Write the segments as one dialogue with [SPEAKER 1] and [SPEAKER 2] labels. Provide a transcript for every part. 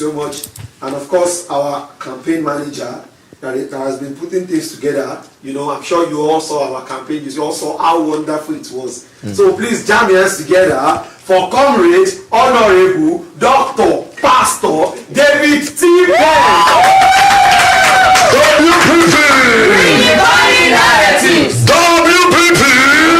[SPEAKER 1] so much. And of course, our campaign manager that has been putting things together. You know, I'm sure you all saw our campaign. You all saw how wonderful it was. So please jam your hands together for Comrade Honorable Dr. Pastor David T.
[SPEAKER 2] WPP!
[SPEAKER 3] Redefining narratives!
[SPEAKER 2] WPP!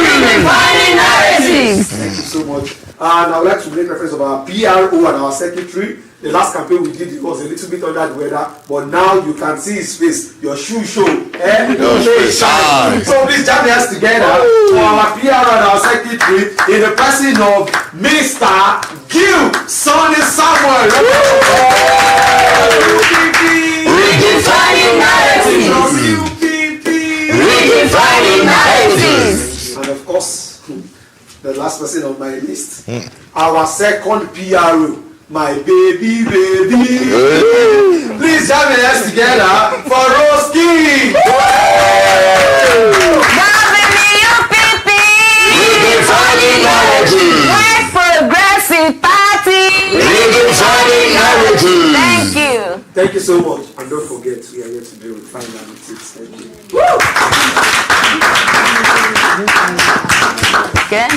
[SPEAKER 3] Redefining narratives!
[SPEAKER 1] Thank you so much. And I would like to make reference of our PRO and our secretary. The last campaign we did, it was a little bit under the weather, but now you can see his face. Your shoe show.
[SPEAKER 2] Your face shine.
[SPEAKER 1] So please jam your hands together for our PRO and our secretary in the person of Mr. Gil Sonny Samuel.
[SPEAKER 3] Redefining narratives! Redefining narratives!
[SPEAKER 1] And of course, the last person on my list, our second PRO, my baby. Please jam your hands together for Rose King.
[SPEAKER 3] Redefining narratives! White Progressive Party!
[SPEAKER 2] Redefining narratives!
[SPEAKER 3] Thank you.
[SPEAKER 1] Thank you so much. And don't forget, we are here to do with final analytics. Thank you.
[SPEAKER 3] Okay.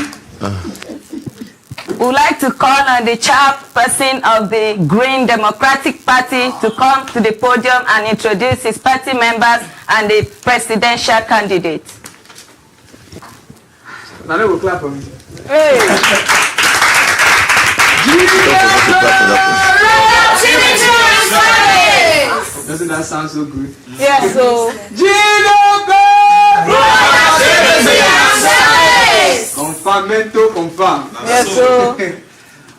[SPEAKER 3] We would like to call on the chairperson of the Green Democratic Party to come to the podium and introduce his party members and the presidential candidate.
[SPEAKER 1] Now they will clap for me.
[SPEAKER 3] Hey.
[SPEAKER 1] Doesn't that sound so good?
[SPEAKER 3] Yeah, so.
[SPEAKER 1] Confirm.
[SPEAKER 3] Yeah, so.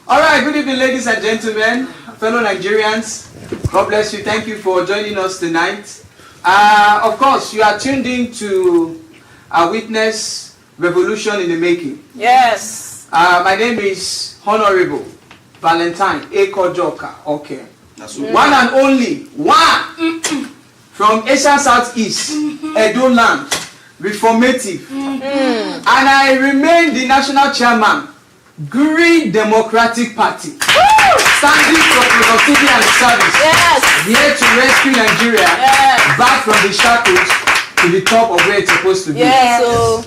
[SPEAKER 1] All right, good evening, ladies and gentlemen, fellow Nigerians. God bless you. Thank you for joining us tonight. Of course, you are tuned in to Witness Revolution in the Making.
[SPEAKER 3] Yes.
[SPEAKER 1] My name is Honorable Valentine Ekojoka. Okay. One and only one from Asian Southeast, Edo land, reformative. And I remain the national chairman, Green Democratic Party, standing for productivity and service.
[SPEAKER 3] Yes.
[SPEAKER 1] Here to rescue Nigeria back from the shackles to the top of where it's supposed to be.
[SPEAKER 3] Yes. So.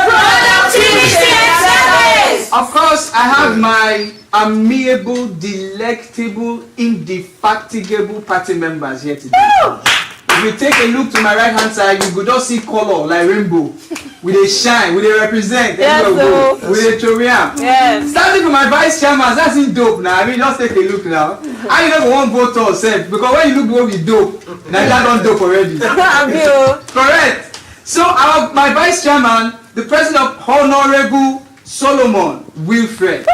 [SPEAKER 1] Productivity and service. Of course, I have my amiable, delectable, indefatigable party members here today. If you take a look to my right hand side, you could just see color like rainbow. With a shine, with a represent, with a Torian.
[SPEAKER 3] Yes.
[SPEAKER 1] Starting from my vice chairman, that's in dope now. I mean, just take a look now. I never want vote or self because when you look the way we dope, Nigeria don't dope already. Correct. So my vice chairman, the president of Honorable Solomon Wilfred.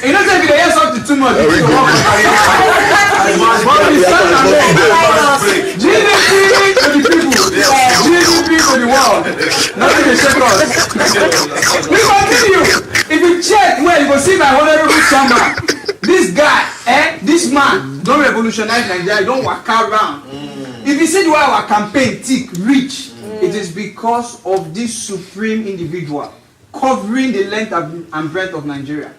[SPEAKER 1] You know, if you hear something too much, GDP to the people, GDP to the world. Nothing to shake us. We continue. If you check well, you will see my honorable chairman. This guy, this man, don't revolutionize Nigeria, don't walk around. If you see the way our campaign tick reach, it is because of this supreme individual covering the length and breadth of Nigeria.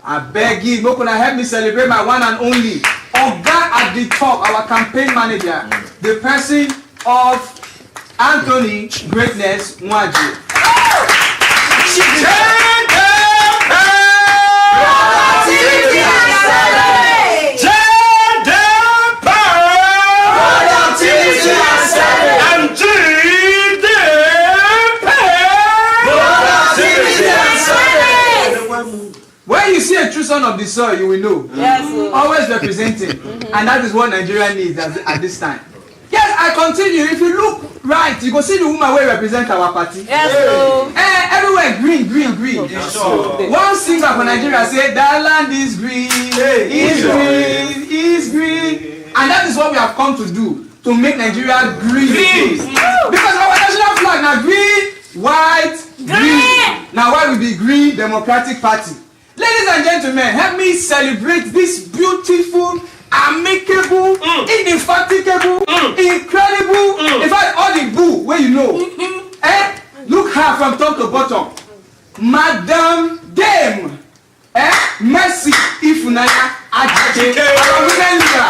[SPEAKER 1] I beg you, no can I help me celebrate my one and only Oga at the top, our campaign manager, the person of Anthony Greatness Nwaji. When you see a true son of the soil, you will know.
[SPEAKER 3] Yes.
[SPEAKER 1] Always representing. And that is what Nigeria needs at this time. Yes, I continue. If you look right, you go see the woman who represent our party.
[SPEAKER 3] Yes.
[SPEAKER 1] Everywhere green. One singer for Nigeria say, that land is green, is green. And that is what we have come to do, to make Nigeria green. Because our national flag now green, white, green. Now why we be Green Democratic Party? Ladies and gentlemen, help me celebrate this beautiful amicable, indefatigable, incredible. In fact, all the boo where you know. Look her from top to bottom. Madam Dame. Mercy Ifunanya Ajike. Our women leader.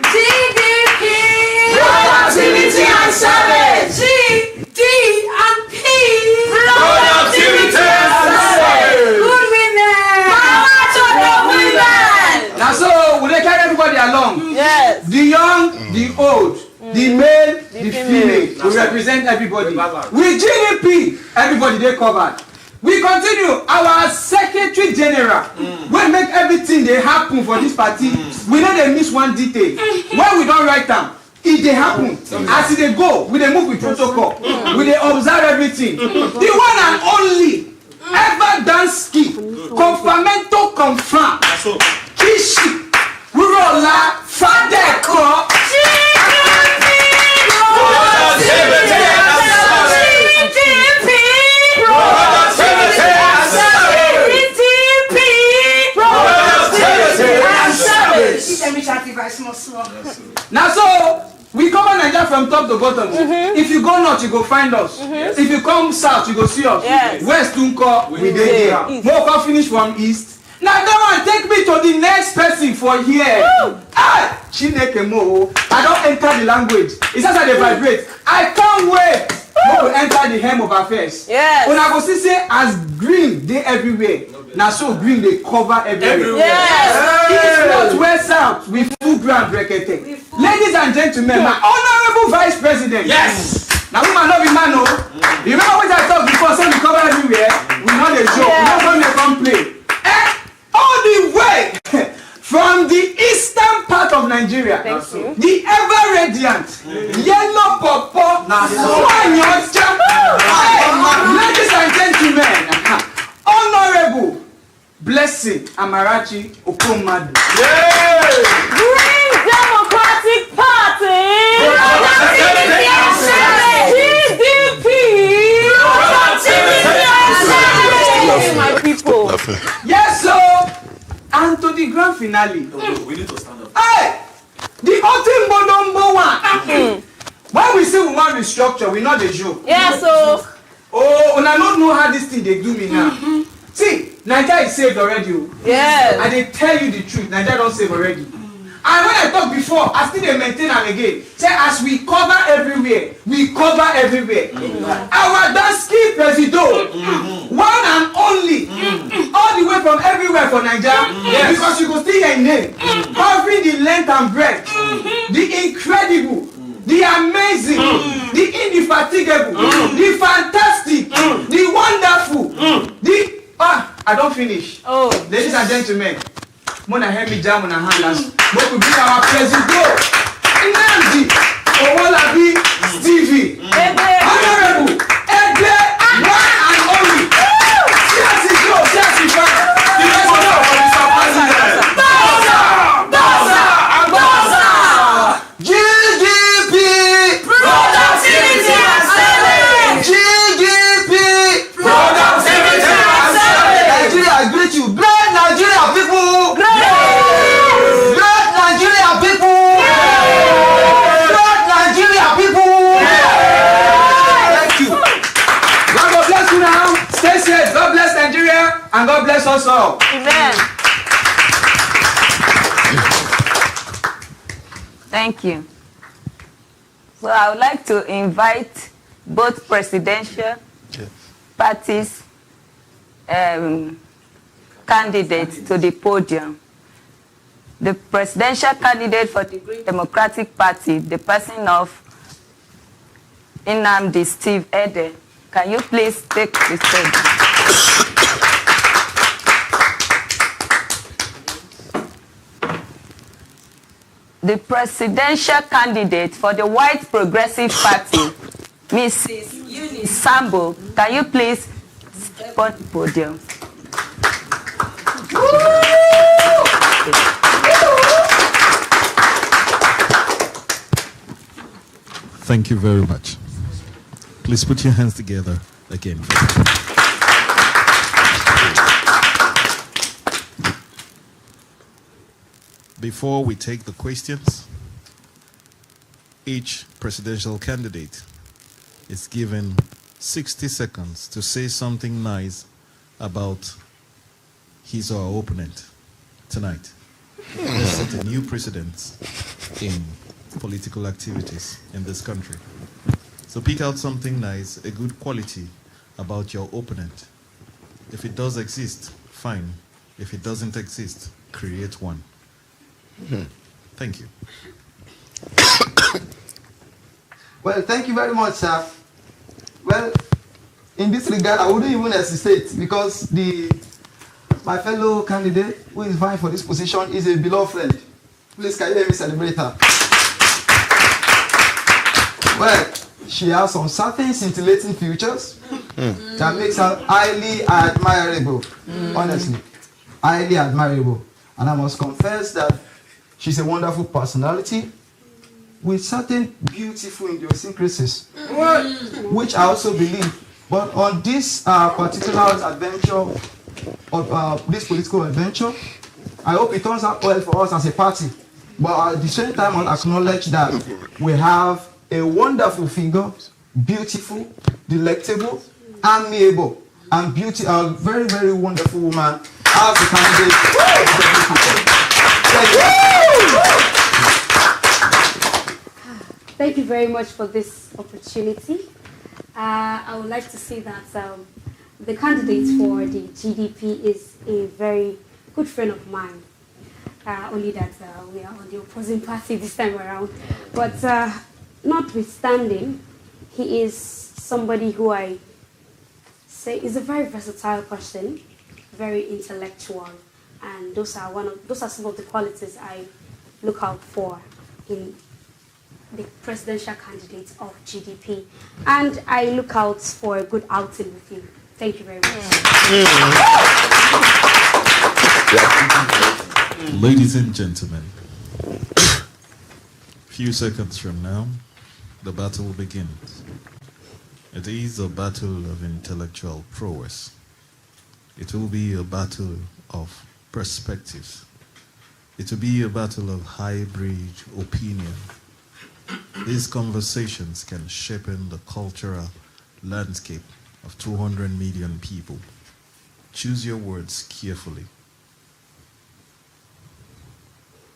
[SPEAKER 4] GDP.
[SPEAKER 1] Productivity and service.
[SPEAKER 4] GDP.
[SPEAKER 2] Productivity and service.
[SPEAKER 4] Good women. Power to the women.
[SPEAKER 1] Now so we dey carry everybody along.
[SPEAKER 3] Yes.
[SPEAKER 1] The young, the old, the male, the female. We represent everybody. With GDP, everybody they covered. We continue. Our Secretary General will make everything they happen for this party. We know they miss one detail. When we don't write them, it they happen. As they go, we they move with protocol. We they observe everything. The one and only ever done skip. Confirmento confirm. Kishi. Urola Fadeko. Now so we cover Nigeria from top to bottom. If you go north, you go find us. If you come south, you go see us.
[SPEAKER 3] Yes.
[SPEAKER 1] West Tunko, we dey here. More come finish from east. Now that one take me to the next person for here. Chineke Mo. I don't enter the language. It's just like they vibrate. I can't wait to enter the hem of affairs.
[SPEAKER 3] Yes.
[SPEAKER 1] When I go see say as green they everywhere. Now so green they cover everywhere.
[SPEAKER 3] Yes.
[SPEAKER 1] East, north, west, south, we full ground brekete. Ladies and gentlemen, my honorable vice president.
[SPEAKER 2] Yes.
[SPEAKER 1] Now we might not be man, no. You remember what I talked before? Say we cover everywhere. We not a joke. We not going to complain. All the way from the eastern part of Nigeria, the ever radiant yellow pawpaw, ladies and gentlemen, honorable Blessing Amarachi Okomadu.
[SPEAKER 3] Green Democratic Party. GDP. My people.
[SPEAKER 1] Yes, so and to the grand finale.
[SPEAKER 2] We need to stand up.
[SPEAKER 1] Hey, the ultimate number one. When we say we want restructure, we know the joke.
[SPEAKER 3] Yes, so.
[SPEAKER 1] Oh, and I don't know how this thing they do me now. See, Nigeria is saved already.
[SPEAKER 3] Yes.
[SPEAKER 1] And they tell you the truth, Nigeria don't save already. And when I talked before, I still they maintain them again. Say as we cover everywhere, we cover everywhere. Our Dansky Presido, one and only, all the way from everywhere for Nigeria, because you can see your name, covering the length and breadth, the incredible, the amazing, the indefatigable, the fantastic, the wonderful, the I don't finish.
[SPEAKER 3] Oh,
[SPEAKER 1] ladies and gentlemen, Mona help me jam on our hands. But we bring our president, Nnamdi Owolabi Stevie, honorable, Egbe, one and only. Siasi Joe, Siasi Fan, the president of Mr. President. Dosa! GDP!
[SPEAKER 4] Productivity and service.
[SPEAKER 1] GDP!
[SPEAKER 4] Productivity and service.
[SPEAKER 1] Nigeria, I greet you. Great Nigeria people! Great Nigeria people! Great Nigeria people! Thank you. God bless you now. Stay safe. God bless Nigeria and God bless us all.
[SPEAKER 3] amen. Thank you. So I would like to invite both presidential parties candidates to the podium. The presidential candidate for the Green Democratic Party, the person of Nnamdi Steve Ede. Can you please take the stage? The presidential candidate for the White Progressive Party, Mrs. Eunice Sambo, can you please step on the podium?
[SPEAKER 5] Thank you very much. Please put your hands together again. Before we take the questions, each presidential candidate is given 60 seconds to say something nice about his or her opponent tonight. Let's set a new precedent in political activities in this country. So pick out something nice, a good quality about your opponent. If it does exist, fine. If it doesn't exist, create one. Thank you.
[SPEAKER 6] Well, thank you very much, sir. Well, in this regard, I wouldn't even hesitate because my fellow candidate who is vying for this position is a beloved friend. Please, can you let me celebrate her? Well, she has some certain scintillating features that makes her highly admirable, honestly. Highly admirable. And I must confess that she's a wonderful personality with certain beautiful idiosyncrasies, which I also believe. But on this particular adventure, this political adventure, I hope it turns out well for us as a party. But at the same time, I'll acknowledge that we have a wonderful figure, beautiful, delectable, amiable, and a very, very wonderful woman as the candidate.
[SPEAKER 7] Thank you very much for this opportunity. I would like to say that the candidate for the GDP is a very good friend of mine. Only that we are on the opposing party this time around. But notwithstanding, he is somebody who I say is a very versatile person, very intellectual, and those are some of the qualities I look out for in the presidential candidate of GDP. And I look out for a good outing with you. Thank you very much.
[SPEAKER 5] Ladies and gentlemen, few seconds from now, the battle begins. It is a battle of intellectual prowess. It will be a battle of perspectives. It will be a battle of hybrid opinion. These conversations can shape the cultural landscape of 200 million people. Choose your words carefully.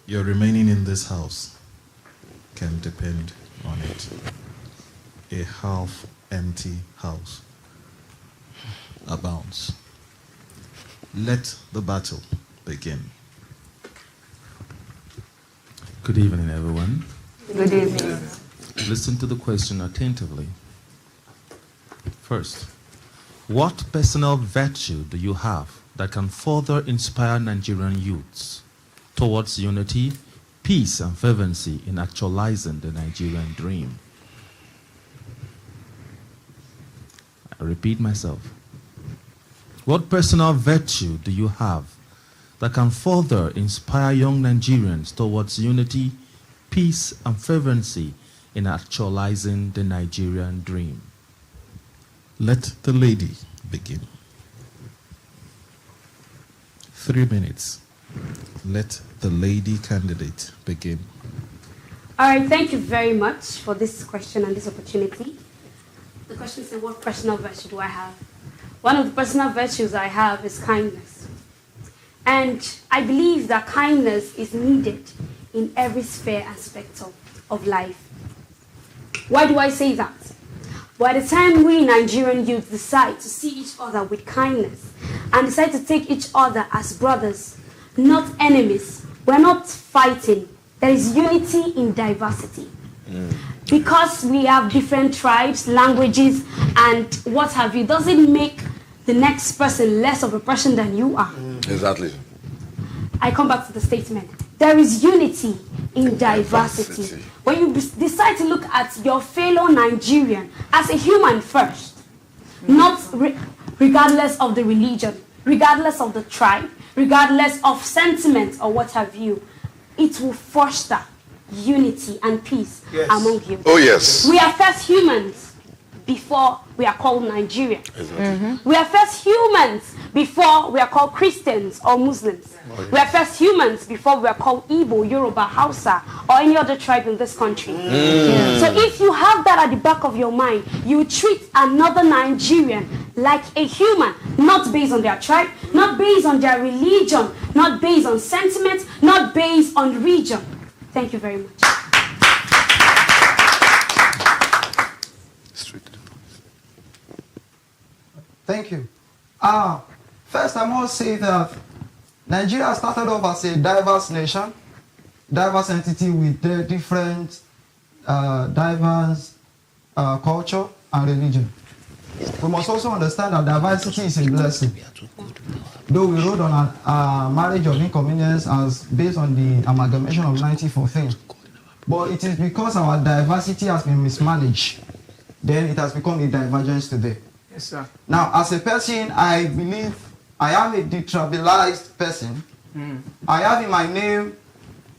[SPEAKER 5] Your remaining in this house can depend on it. A half-empty house abounds. Let the battle begin.
[SPEAKER 8] Good evening, everyone.
[SPEAKER 3] Good evening.
[SPEAKER 8] Listen to the question attentively. First, what personal virtue do you have that can further inspire Nigerian youths towards unity, peace, and fervency in actualizing the Nigerian dream? I repeat myself. What personal virtue do you have that can further inspire young Nigerians towards unity, peace, and fervency in actualizing the Nigerian dream?
[SPEAKER 5] Let the lady begin. 3 minutes. Let the lady candidate begin.
[SPEAKER 7] All right, thank you very much for this question and this opportunity. The question is, what personal virtue do I have? One of the personal virtues I have is kindness. And I believe that kindness is needed in every sphere and spectrum of life. Why do I say that? By the time we Nigerian youth decide to see each other with kindness and decide to take each other as brothers, not enemies, we're not fighting. There is unity in diversity. Because we have different tribes, languages, and what have you, doesn't make the next person less of a person than you are.
[SPEAKER 9] Exactly.
[SPEAKER 7] I come back to the statement. There is unity in diversity. When you decide to look at your fellow Nigerian as a human first, not regardless of the religion, regardless of the tribe, regardless of sentiment or what have you, it will foster unity and peace among you.
[SPEAKER 9] Oh, yes.
[SPEAKER 7] We are first humans, before we are called Nigerian. We are first humans before we are called Christians or Muslims. We are first humans before we are called Igbo, Yoruba, Hausa, or any other tribe in this country. So if you have that at the back of your mind, you treat another Nigerian like a human, not based on their tribe, not based on their religion, not based on sentiment, not based on region. Thank you very much.
[SPEAKER 6] Thank you. First, I must say that Nigeria started off as a diverse nation, diverse entity with different diverse culture and religion. We must also understand that diversity is a blessing. Though we wrote on a marriage of inconvenience as based on the amalgamation of 1914, but it is because our diversity has been mismanaged, then it has become a divergence today.
[SPEAKER 1] Yes, sir.
[SPEAKER 6] Now, as a person, I believe I am a detribalized person. I have in my name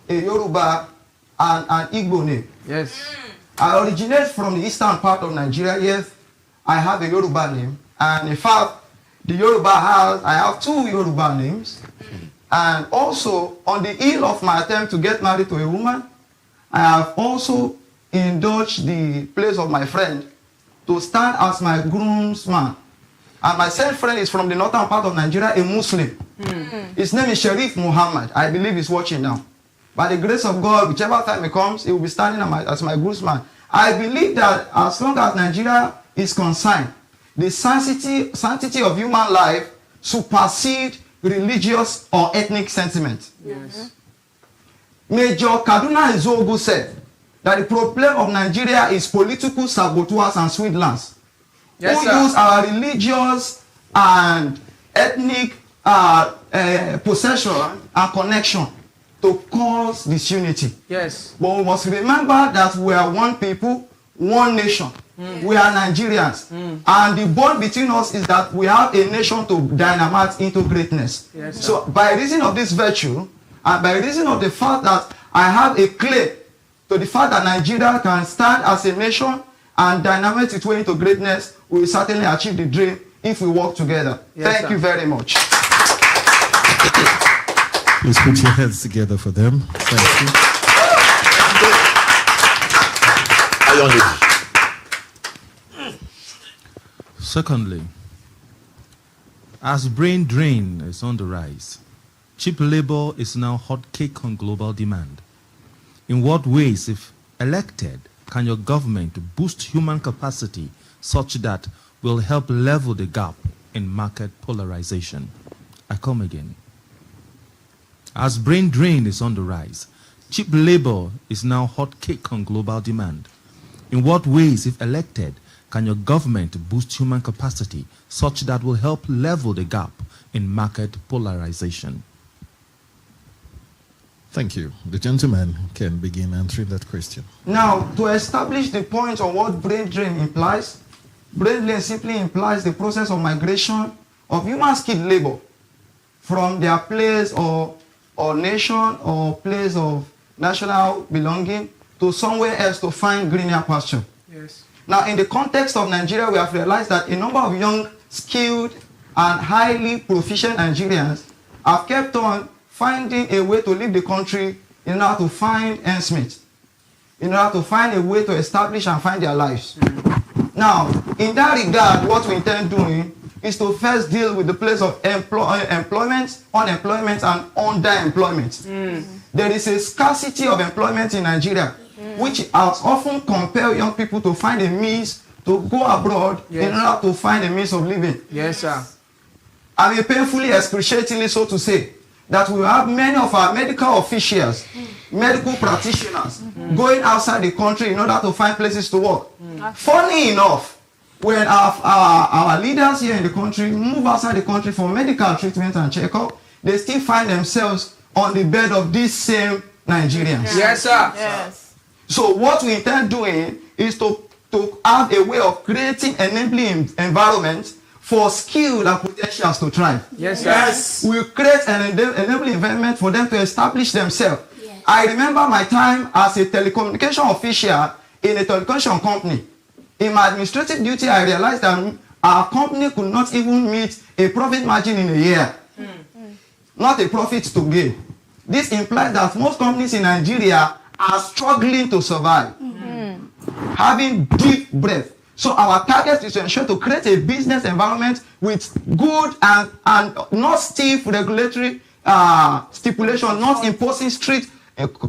[SPEAKER 6] a Yoruba and an Igbo name.
[SPEAKER 1] Yes.
[SPEAKER 6] I originate from the eastern part of Nigeria. Yes, I have a Yoruba name. And in fact, I have two Yoruba names. And also, on the heel of my attempt to get married to a woman, I have also indulged the place of my friend to stand as my groomsman. And my said friend is from the northern part of Nigeria, a Muslim. His name is Sharif Muhammad. I believe he's watching now. By the grace of God, whichever time he comes, he will be standing as my groomsman. I believe that as long as Nigeria is concerned, the sanctity of human life supersedes religious or ethnic sentiment.
[SPEAKER 1] Yes.
[SPEAKER 6] Major Kaduna Ezogu said that the problem of Nigeria is political saboteurs and swindlers who use our religious and ethnic possession and connection to cause disunity.
[SPEAKER 1] Yes.
[SPEAKER 6] But we must remember that we are one people, one nation. We are Nigerians. And the bond between us is that we have a nation to dynamite into greatness.
[SPEAKER 1] Yes,
[SPEAKER 6] so by reason of this virtue, and by reason of the fact that I have a claim to the fact that Nigeria can stand as a nation and dynamite its way into greatness, we will certainly achieve the dream if we work together.
[SPEAKER 1] Yes,
[SPEAKER 6] Thank you very much.
[SPEAKER 5] Please put your hands together for them. Thank you.
[SPEAKER 8] Secondly, as brain drain is on the rise, cheap labor is now hot cake on global demand. In what ways, if elected, can your government boost human capacity such that will help level the gap in market polarization? I come again. As brain drain is on the rise, cheap labor is now hot cake on global demand. In what ways, if elected, can your government boost human capacity such that will help level the gap in market polarization?
[SPEAKER 5] Thank you. The gentleman can begin answering that question.
[SPEAKER 6] Now, to establish the point on what brain drain implies, brain drain simply implies the process of migration of human skilled labor from their place or nation or place of national belonging to somewhere else to find greener pasture.
[SPEAKER 1] Yes.
[SPEAKER 6] Now, in the context of Nigeria, we have realized that a number of young, skilled, and highly proficient Nigerians have kept on finding a way to leave the country in order to find ends meet, in order to find a way to establish and find their lives. Now, in that regard, what we intend doing is to first deal with the place of employment, unemployment, and underemployment. There is a scarcity of employment in Nigeria, which has often compelled young people to find a means to go abroad in order to find a means of living.
[SPEAKER 1] Yes, sir.
[SPEAKER 6] I mean, painfully, excruciatingly so to say, that we have many of our medical officials, medical practitioners, going outside the country in order to find places to work. Funny enough, when our leaders here in the country move outside the country for medical treatment and checkup, they still find themselves on the bed of these same Nigerians.
[SPEAKER 1] Yes, sir.
[SPEAKER 4] Yes.
[SPEAKER 6] So what we intend doing is to have a way of creating enabling environment for skilled and potentials to thrive.
[SPEAKER 1] Yes, sir. Yes.
[SPEAKER 6] We create an enabling environment for them to establish themselves. Yes. I remember my time as a telecommunication official in a telecommunication company. In my administrative duty, I realized that our company could not even meet a profit margin in a year. Not a profit to gain. This implies that most companies in Nigeria are struggling to survive, having deep breath. So our target is to ensure to create a business environment with good and not stiff regulatory stipulation, not imposing strict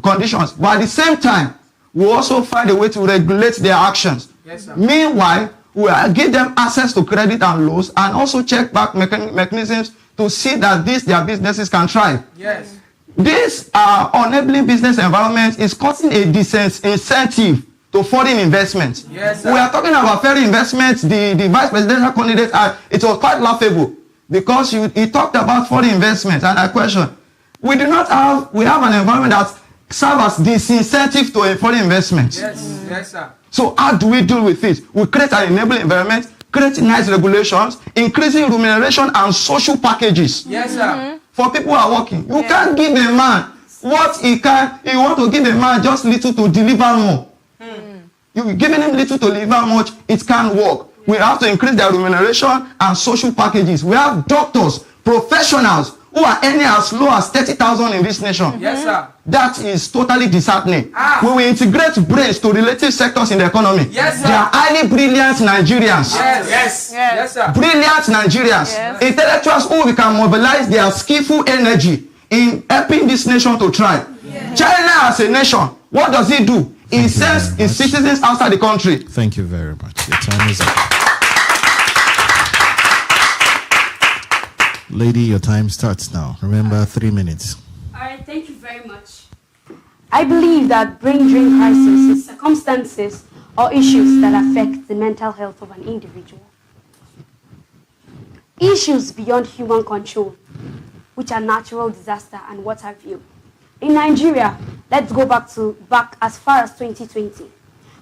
[SPEAKER 6] conditions. But at the same time, we also find a way to regulate their actions.
[SPEAKER 1] Yes, sir.
[SPEAKER 6] Meanwhile, we give them access to credit and loans, and also check back mechanisms to see that their businesses can thrive.
[SPEAKER 1] Yes.
[SPEAKER 6] This enabling business environment is causing a disincentive to foreign investment.
[SPEAKER 1] Yes, sir.
[SPEAKER 6] We are talking about foreign investment. The vice presidential candidate, it was quite laughable because he talked about foreign investment, and I question, we have an environment that serves as disincentive to a foreign investment.
[SPEAKER 1] Yes, yes, sir.
[SPEAKER 6] So how do we deal with it? We create an enabling environment, create nice regulations, increasing remuneration and social packages.
[SPEAKER 1] Yes, sir.
[SPEAKER 6] For people who are working. You can't give a man what he can. You want to give a man just little to deliver more. You're giving him little to deliver much, it can't work. We have to increase their remuneration and social packages. We have doctors, professionals who are earning as low as 30,000 in this nation.
[SPEAKER 1] Yes, sir.
[SPEAKER 6] That is totally disheartening. We will integrate brains to relative sectors in the economy.
[SPEAKER 1] Yes, sir.
[SPEAKER 6] They are highly brilliant Nigerians.
[SPEAKER 1] Yes, yes, yes, sir.
[SPEAKER 6] Brilliant Nigerians.
[SPEAKER 3] Yes.
[SPEAKER 6] Intellectuals who we can mobilize their skillful energy in helping this nation to thrive. Yes. China as a nation, what does it do? It sends its citizens outside the country.
[SPEAKER 5] Thank you very much. Your time is up. Lady, your time starts now. Remember, 3 minutes.
[SPEAKER 7] All right, thank you very much. I believe that brain drain crisis is circumstances or issues that affect the mental health of an individual. Issues beyond human control, which are natural disaster and what have you. In Nigeria, let's go back as far as 2020.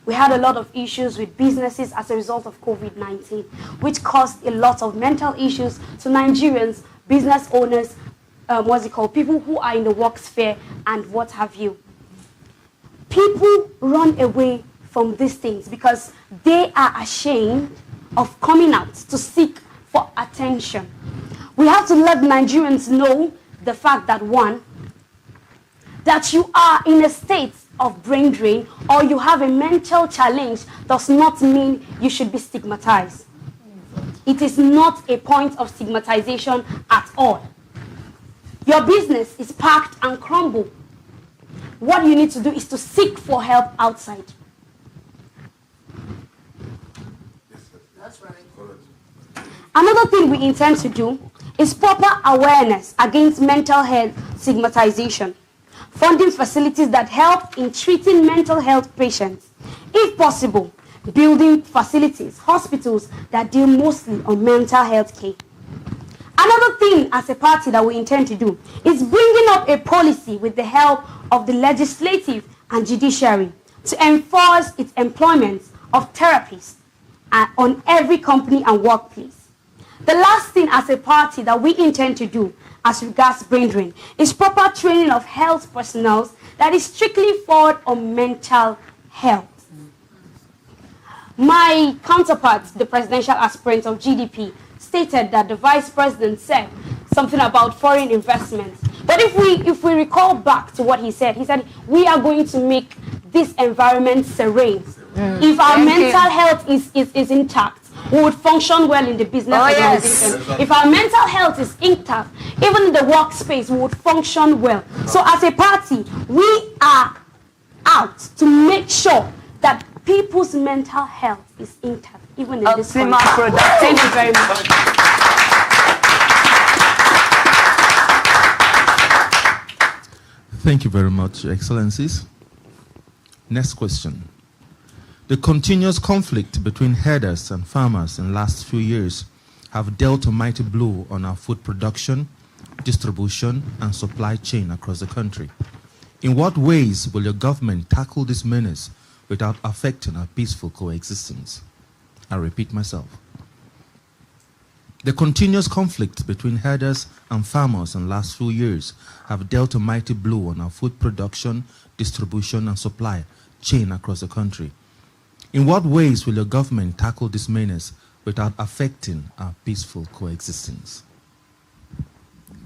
[SPEAKER 7] We had a lot of issues with businesses as a result of COVID-19, which caused a lot of mental issues to Nigerians, business owners, people who are in the work sphere and what have you. People run away from these things because they are ashamed of coming out to seek for attention. We have to let Nigerians know the fact that, one, that you are in a state of brain drain or you have a mental challenge does not mean you should be stigmatized. It is not a point of stigmatization at all. Your business is parked and crumbled. What you need to do is to seek for help outside.
[SPEAKER 2] That's right.
[SPEAKER 7] Another thing we intend to do is proper awareness against mental health stigmatization. Funding facilities that help in treating mental health patients. If possible, building facilities, hospitals that deal mostly on mental health care. Another thing as a party that we intend to do is bringing up a policy with the help of the legislative and judiciary to enforce its employment of therapists on every company and workplace. The last thing as a party that we intend to do as regards brain drain is proper training of health personnel that is strictly focused on mental health. My counterpart, the presidential aspirant of GDP, stated that the vice president said something about foreign investments. But if we recall back to what he said we are going to make this environment serene. If our mental health is intact, we would function well in the business organization.
[SPEAKER 3] Yes.
[SPEAKER 7] If our mental health is intact, even in the workspace, we would function well. So as a party, we are out to make sure that people's mental health is intact, even in this country. Thank you very much.
[SPEAKER 8] Thank you very much, Your Excellencies. Next question. The continuous conflict between herders and farmers in the last few years have dealt a mighty blow on our food production, distribution, and supply chain across the country. In what ways will your government tackle this menace without affecting our peaceful coexistence? I repeat myself. The continuous conflict between herders and farmers in the last few years have dealt a mighty blow on our food production, distribution, and supply chain across the country. In what ways will your government tackle this menace without affecting our peaceful coexistence?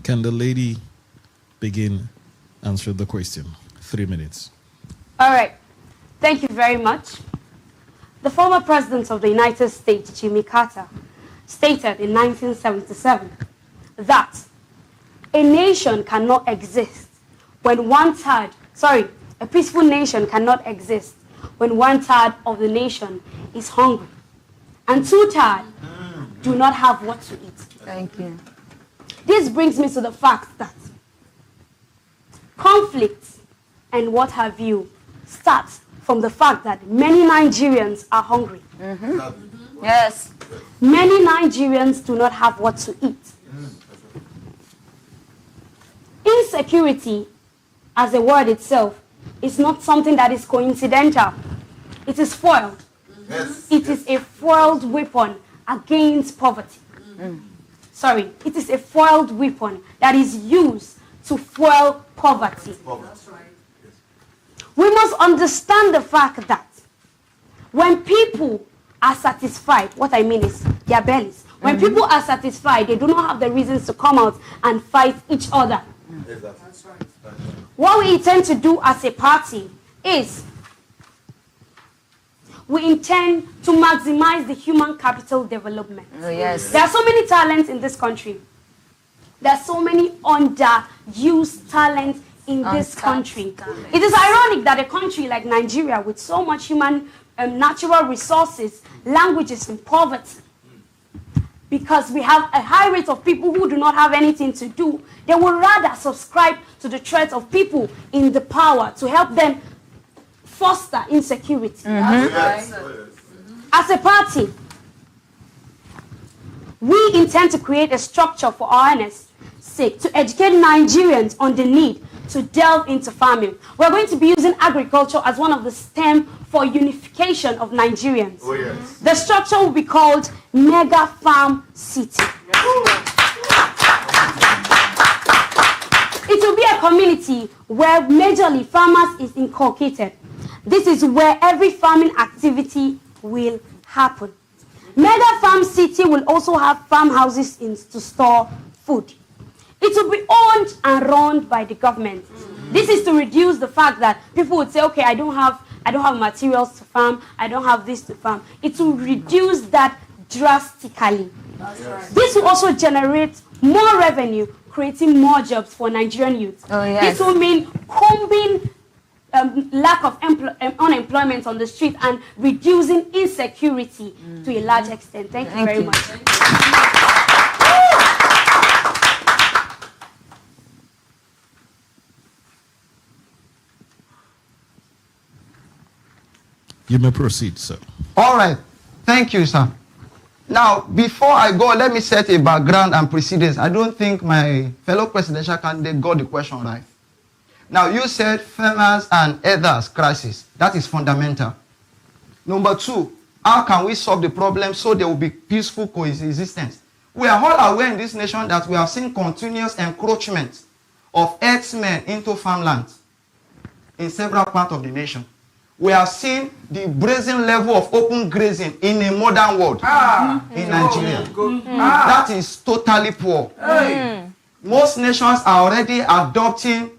[SPEAKER 5] Can the lady begin answering the question? 3 minutes.
[SPEAKER 7] All right. Thank you very much. The former president of the United States, Jimmy Carter, stated in 1977 that a nation cannot exist when a peaceful nation cannot exist when 1/3 of the nation is hungry and 2/3 do not have what to eat.
[SPEAKER 3] Thank you.
[SPEAKER 7] This brings me to the fact that conflicts and what have you starts from the fact that many Nigerians are hungry.
[SPEAKER 3] Yes.
[SPEAKER 7] Many Nigerians do not have what to eat. Insecurity, as a word itself, is not something that is coincidental. It is foiled. It is a foiled weapon against poverty. Sorry, it is a foiled weapon that is used to foil poverty. We must understand the fact that when people are satisfied, what I mean is their bellies. When people are satisfied, they do not have the reasons to come out and fight each other.
[SPEAKER 2] That's right.
[SPEAKER 7] What we intend to do as a party is we intend to maximize the human capital development.
[SPEAKER 3] Oh, yes.
[SPEAKER 7] There are so many talents in this country. There are so many underused talents in this country. It is ironic that a country like Nigeria, with so much human natural resources, languages, and poverty, because we have a high rate of people who do not have anything to do, they would rather subscribe to the threat of people in the power to help them foster insecurity.
[SPEAKER 2] That's right.
[SPEAKER 7] As a party, we intend to create a structure for awareness sake to educate Nigerians on the need to delve into farming. We're going to be using agriculture as one of the stem for unification of Nigerians.
[SPEAKER 2] Oh, yes.
[SPEAKER 7] The structure will be called Mega Farm City. It will be a community where majorly farmers is inculcated. This is where every farming activity will happen. Mega Farm City will also have farmhouses to store food. It will be owned and run by the government. This is to reduce the fact that people would say, okay, I don't have materials to farm, I don't have this to farm. It will reduce that drastically.
[SPEAKER 2] That's right.
[SPEAKER 7] This will also generate more revenue, creating more jobs for Nigerian youth.
[SPEAKER 3] Oh, yes.
[SPEAKER 7] This will mean combing lack of unemployment on the street and reducing insecurity to a large extent. Thank you very much.
[SPEAKER 5] You may proceed, sir.
[SPEAKER 6] All right. Thank you, sir. Now, before I go, let me set a background and precedence. I don't think my fellow presidential candidate got the question right. Now, you said farmers and others crisis. That is fundamental. Number two, how can we solve the problem so there will be peaceful coexistence? We are all aware in this nation that we have seen continuous encroachment of herdsmen into farmlands in several parts of the nation. We have seen the brazen level of open grazing in a modern world in Nigeria. That is totally poor. Most nations are already adopting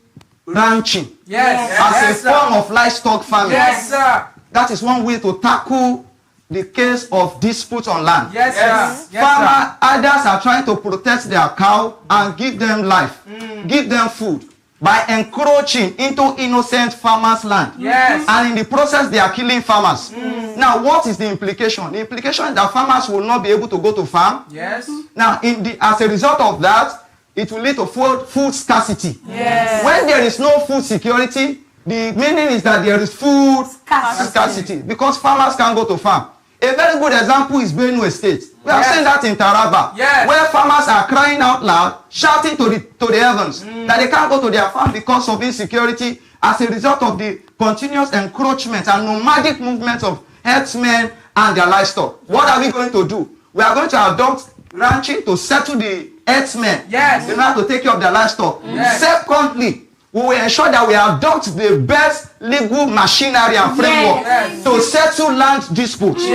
[SPEAKER 6] ranching as a form of livestock farming.
[SPEAKER 1] Yes, sir.
[SPEAKER 6] That is one way to tackle the case of disputes on land.
[SPEAKER 1] Yes, sir. Yes,
[SPEAKER 6] Farmer others are trying to protect their cow and give them life, give them food by encroaching into innocent farmers' land.
[SPEAKER 1] Yes.
[SPEAKER 6] And in the process, they are killing farmers. Now, what is the implication? The implication is that farmers will not be able to go to farm.
[SPEAKER 1] Yes.
[SPEAKER 6] Now, as a result of that, it will lead to food scarcity.
[SPEAKER 1] Yes.
[SPEAKER 6] When there is no food security, the meaning is that there is food scarcity because farmers can't go to farm. A very good example is Benue State. We have seen that in Taraba, where farmers are crying out loud, shouting to the heavens that they can't go to their farm because of insecurity as a result of the continuous encroachment and nomadic movement of herdsmen and their livestock. What are we going to do? We are going to adopt ranching to settle the herdsmen in order to take care of their livestock. Secondly, we will ensure that we adopt the best legal machinery and framework to settle land disputes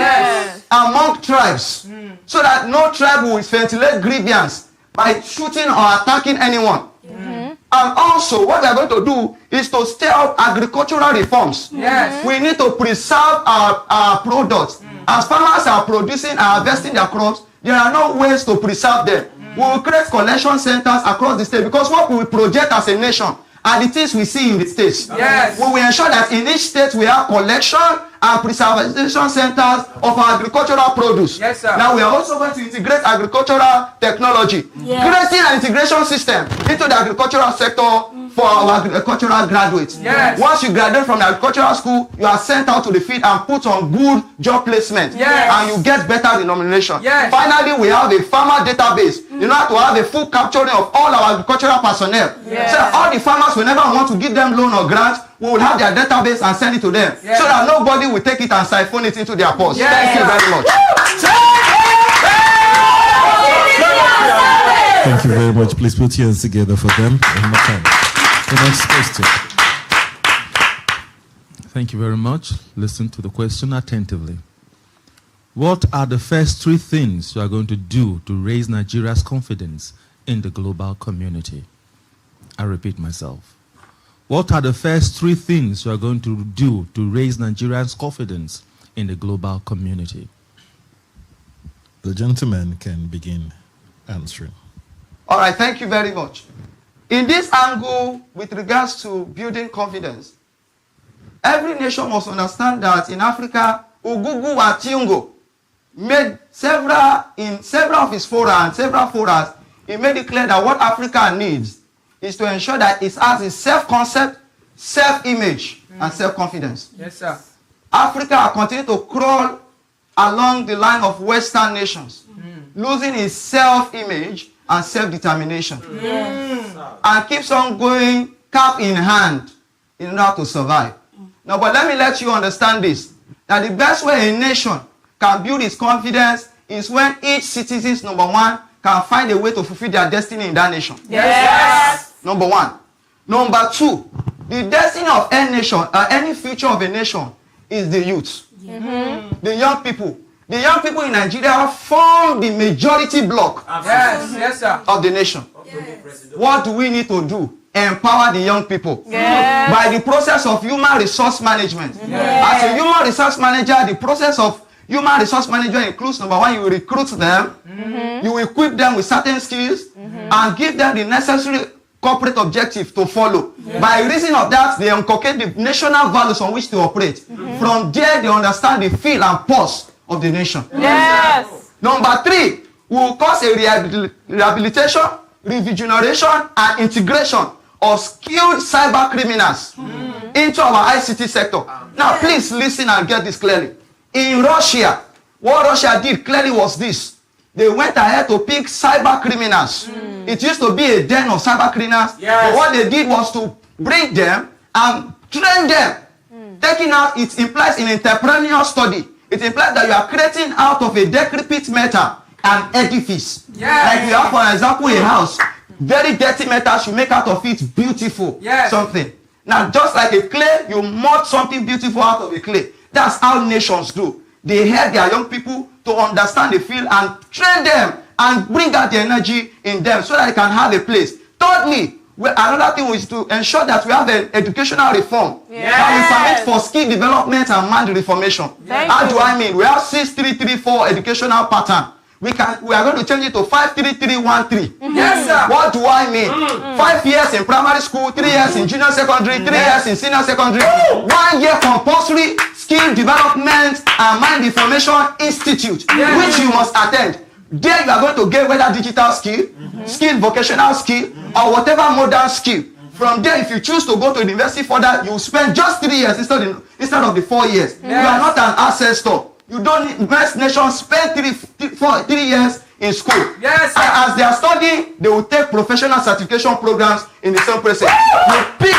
[SPEAKER 6] among tribes, so that no tribe will ventilate grievance by shooting or attacking anyone. And also, what we are going to do is to stay up agricultural reforms. We need to preserve our products. As farmers are producing and harvesting their crops, there are no ways to preserve them. We will create collection centers across the state, because what we project as a nation are the things we see in the states. We will ensure that in each state we have collection and preservation centers of our agricultural produce. Now we are also going to integrate agricultural technology, creating an integration system into the agricultural sector for our agricultural graduates. Once you graduate from the agricultural school, you are sent out to the field and put on good job placement, and you get better remuneration. Finally, we have a farmer database in order to have a full capturing of all our agricultural personnel. So all the farmers, whenever we want to give them loan or grant, we will have their database and send it to them, so that nobody will take it and siphon it into their purse. Thank you very much.
[SPEAKER 5] Thank you very much. Please put your hands together for them. The next question.
[SPEAKER 8] Thank you very much. Listen to the question attentively. What are the first 3 things you are going to do to raise Nigeria's confidence in the global community? I repeat myself. What are the first 3 things you are going to do to raise Nigeria's confidence in the global community?
[SPEAKER 5] The gentleman can begin answering.
[SPEAKER 6] All right, thank you very much. In this angle, with regards to building confidence, every nation must understand that in Africa, Ugugu wa Thiong'o made several of his forums, he made it clear that what Africa needs is to ensure that it has a self-concept, self-image, and self-confidence. Africa continues to crawl along the line of Western nations, losing its self-image and self-determination, and keeps on going cap in hand in order to survive. Now, but let you understand this, that the best way a nation can build its confidence is when each citizen, number one, can find a way to fulfill their destiny in that nation. Number one. Number two, the destiny of any nation, any future of a nation, is the youth, the young people. The young people in Nigeria form the majority bloc of the nation. What do we need to do? Empower the young people by the process of human resource management. As a human resource manager, the process of human resource management includes, number one, you recruit them, you equip them with certain skills, and give them the necessary corporate objective to follow. By reason of that, they inculcate the national values on which to operate. From there, they understand the feel and pulse of the nation. Number three, we will cause a rehabilitation, regeneration, and integration of skilled cyber criminals into our ICT sector. Now, please listen and get this clearly. In Russia, what Russia did clearly was this. They went ahead to pick cyber criminals. It used to be a den of cyber criminals, but what they did was to bring them and train them. Taking out, it implies an entrepreneurial study. It implies that you are creating out of a decrepit metal an edifice. Like you have, for example, a house. Very dirty metals, you make out of it beautiful something. Now, just like a clay, you mold something beautiful out of a clay. That's how nations do. They help their young people to understand the field and train them and bring out the energy in them so that they can have a place. Thirdly, another thing is to ensure that we have an educational reform that will permit for skill development and mind reformation. How do I mean? We have 6334 educational pattern. We are going to change it to 53313. What do I mean? 5 years in primary school, 3 years in junior secondary, 3 years in senior secondary, 1 year compulsory skill development and mind information institute, which you must attend. There you are going to get whether digital skill, skill, vocational skill, or whatever modern skill. From there, if you choose to go to the university further, you spend just 3 years instead of the 4 years. You are not an ancestor. You don't need, most nations spend 3 years in school. And as they are studying, they will take professional certification programs in the same process. You pick